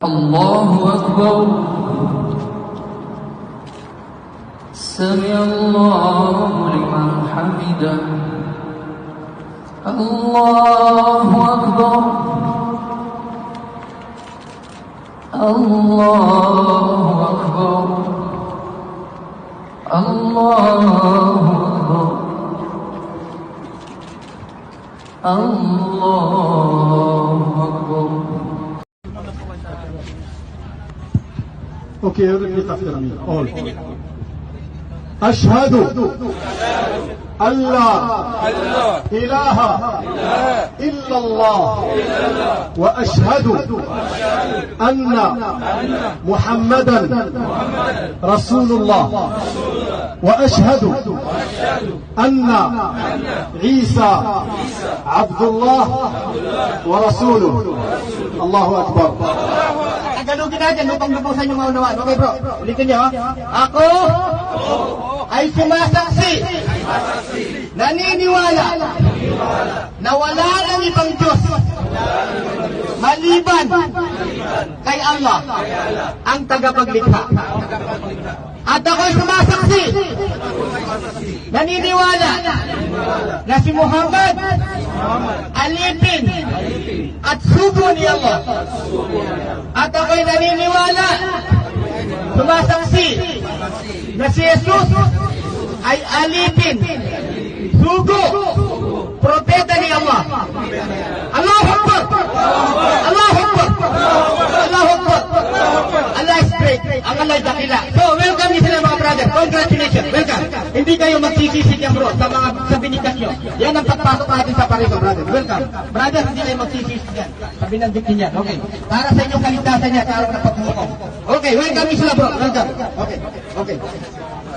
الله أكبر. سمع الله لمن حمده. الله أكبر. الله أكبر. الله أكبر. الله أكبر. Okay, repeat after me. All. أشهد أن لا إله إلا الله وأشهد أن محمدا رسول الله وأشهد أن عيسى عبد الله ورسوله. الله أكبر. Tagalogin natin, lupang-lupang sa inyong maunawaan. Okay bro, ulitin niyo ha. Ako ay sumasaksi, naniniwala na wala ng ibang Diyos maliban kay Allah, ang tagapaglikha. At ako'y sumasaksi, naniniwala na si Muhammad alipin at sugo ni Allah. At ako'y naniniwala, sumasaksi, na si Jesus ay alipin, sugo, propeta ni Allah. Allahu Akbar! Allahu Akbar! Allahu Akbar! Allah is great. Ang Allah ay dakila. So, welcome niyo sila mga brother. Congratulations. Welcome. Hindi kayo magsisisi yan bro sa binikas nyo. Yan ang pagpasok natin sa Pareto, brother. Welcome. Brother, hindi kayo magsisisi yan sa binanggit niya. Okay. Para sa inyong kaligtasan niya, sa araw na pagmukom. Okay, welcome niyo sila bro. Welcome. Okay. Okay.